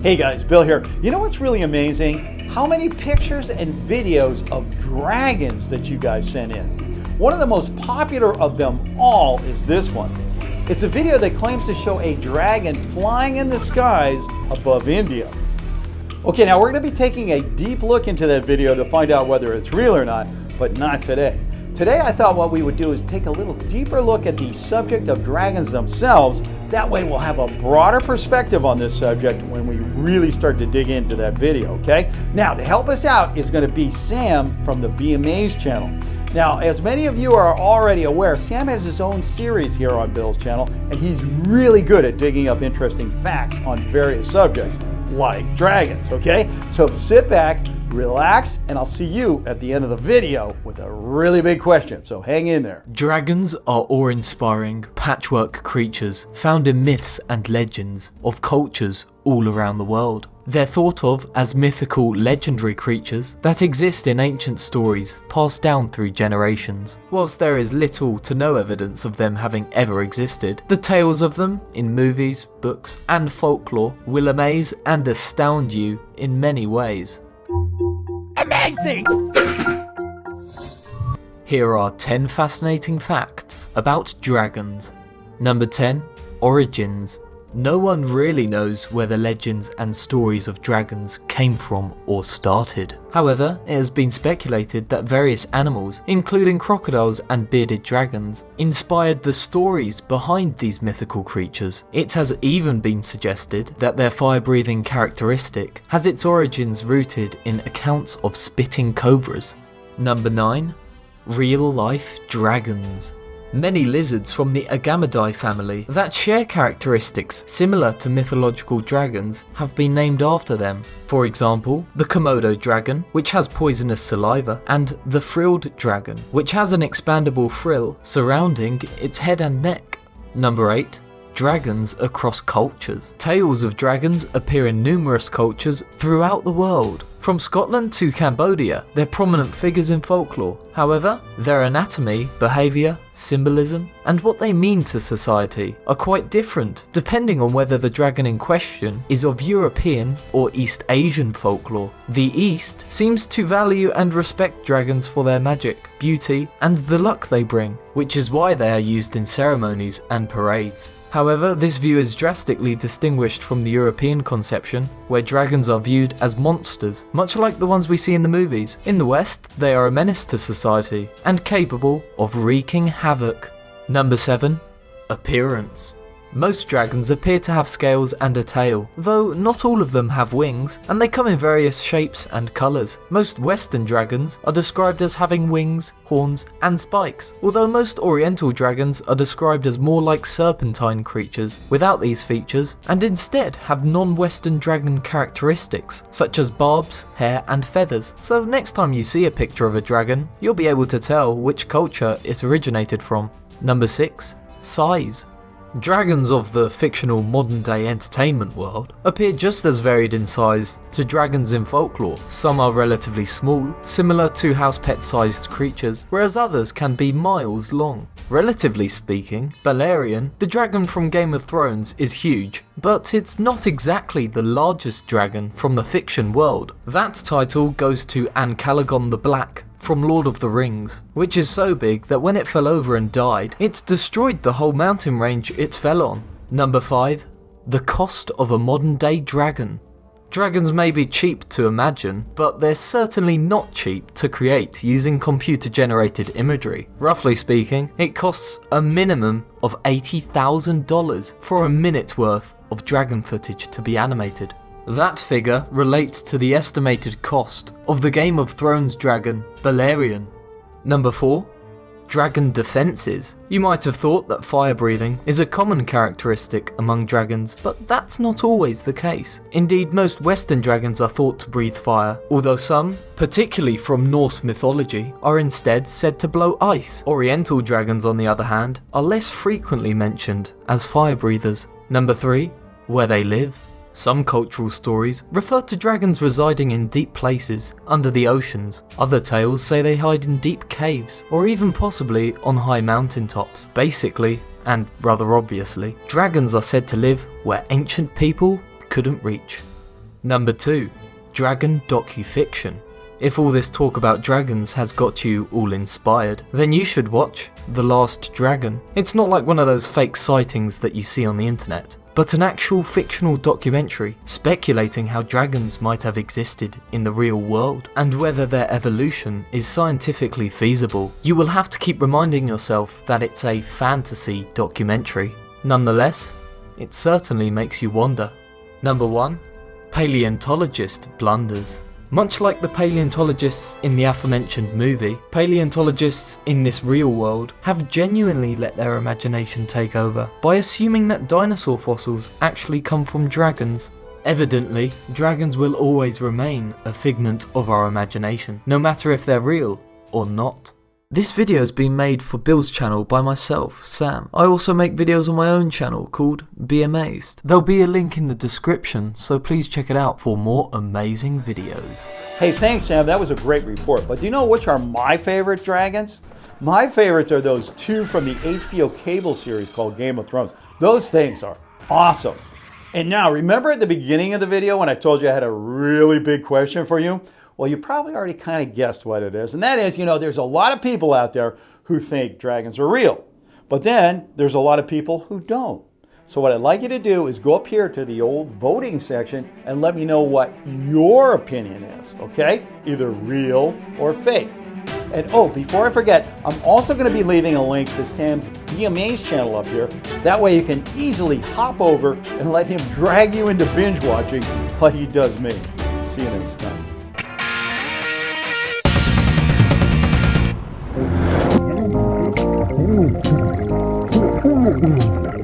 Hey guys, Bill here. You know what's really amazing? How many pictures and videos of dragons that you guys sent in. One of the most popular of them all is this one. It's a video that claims to show a dragon flying in the skies above India. Okay, now we're going to be taking a deep look into that video to find out whether it's real or not, but not today. Today I thought what we would do is take a little deeper look at the subject of dragons themselves. That way we'll have a broader perspective on this subject when we really start to dig into that video, okay? Now, to help us out is going to be Sam from the Amaze channel. Now, as many of you are already aware, Sam has his own series here on Bill's channel, and he's really good at digging up interesting facts on various subjects, like dragons, okay? So sit back, relax, and I'll see you at the end of the video with a really big question, so hang in there. Dragons are awe-inspiring, patchwork creatures found in myths and legends of cultures all around the world. They're thought of as mythical, legendary creatures that exist in ancient stories passed down through generations. Whilst there is little to no evidence of them having ever existed, the tales of them in movies, books, and folklore will amaze and astound you in many ways. Amazing! Here are 10 fascinating facts about dragons. Number 10. Origins. No one really knows where the legends and stories of dragons came from or started. However, it has been speculated that various animals, including crocodiles and bearded dragons, inspired the stories behind these mythical creatures. It has even been suggested that their fire-breathing characteristic has its origins rooted in accounts of spitting cobras. Number 9. Real-life dragons. Many lizards from the Agamidae family that share characteristics similar to mythological dragons have been named after them. For example, the Komodo dragon, which has poisonous saliva, and the frilled dragon, which has an expandable frill surrounding its head and neck. Number 8. Dragons across cultures. Tales of dragons appear in numerous cultures throughout the world. From Scotland to Cambodia, they're prominent figures in folklore. However, their anatomy, behaviour, symbolism, and what they mean to society are quite different depending on whether the dragon in question is of European or East Asian folklore. The East seems to value and respect dragons for their magic, beauty, and the luck they bring, which is why they are used in ceremonies and parades. However, this view is drastically distinguished from the European conception, where dragons are viewed as monsters, much like the ones we see in the movies. In the West, they are a menace to society, and capable of wreaking havoc. Number 7. Appearance. Most dragons appear to have scales and a tail, though not all of them have wings, and they come in various shapes and colours. Most Western dragons are described as having wings, horns, and spikes, although most Oriental dragons are described as more like serpentine creatures without these features, and instead have non-Western dragon characteristics, such as barbs, hair, and feathers. So next time you see a picture of a dragon, you'll be able to tell which culture it originated from. Number 6. Size. Dragons of the fictional modern-day entertainment world appear just as varied in size to dragons in folklore. Some are relatively small, similar to house pet-sized creatures, whereas others can be miles long. Relatively speaking, Balerion, the dragon from Game of Thrones, is huge, but it's not exactly the largest dragon from the fiction world. That title goes to Ancalagon the Black from Lord of the Rings, which is so big that when it fell over and died, it destroyed the whole mountain range it fell on. Number 5. The cost of a modern-day dragon. Dragons may be cheap to imagine, but they're certainly not cheap to create using computer-generated imagery. Roughly speaking, it costs a minimum of $80,000 for a minute's worth of dragon footage to be animated. That figure relates to the estimated cost of the Game of Thrones dragon, Balerion. Number 4. Dragon defences. You might have thought that fire breathing is a common characteristic among dragons, but that's not always the case. Indeed, most Western dragons are thought to breathe fire, although some, particularly from Norse mythology, are instead said to blow ice. Oriental dragons, on the other hand, are less frequently mentioned as fire breathers. Number 3. Where they live. Some cultural stories refer to dragons residing in deep places under the oceans. Other tales say they hide in deep caves, or even possibly on high mountaintops. Basically, and rather obviously, dragons are said to live where ancient people couldn't reach. Number 2. Dragon docufiction. If all this talk about dragons has got you all inspired, then you should watch The Last Dragon. It's not like one of those fake sightings that you see on the internet, but an actual fictional documentary speculating how dragons might have existed in the real world and whether their evolution is scientifically feasible. You will have to keep reminding yourself that it's a fantasy documentary. Nonetheless, it certainly makes you wonder. Number 1. Paleontologist blunders. Much like the paleontologists in the aforementioned movie, paleontologists in this real world have genuinely let their imagination take over by assuming that dinosaur fossils actually come from dragons. Evidently, dragons will always remain a figment of our imagination, no matter if they're real or not. This video has been made for Bill's channel by myself, Sam. I also make videos on my own channel called Be Amazed. There'll be a link in the description, so please check it out for more amazing videos. Hey, thanks, Sam. That was a great report. But do you know which are my favorite dragons? My favorites are those 2 from the HBO cable series called Game of Thrones. Those things are awesome. And now, remember at the beginning of the video when I told you I had a really big question for you? Well, you probably already kind of guessed what it is. And that is, there's a lot of people out there who think dragons are real. But then there's a lot of people who don't. So what I'd like you to do is go up here to the old voting section and let me know what your opinion is, okay? Either real or fake. And before I forget, I'm also going to be leaving a link to Sam's Be Amazed channel up here. That way you can easily hop over and let him drag you into binge watching like he does me. See you next time. Mm-hmm.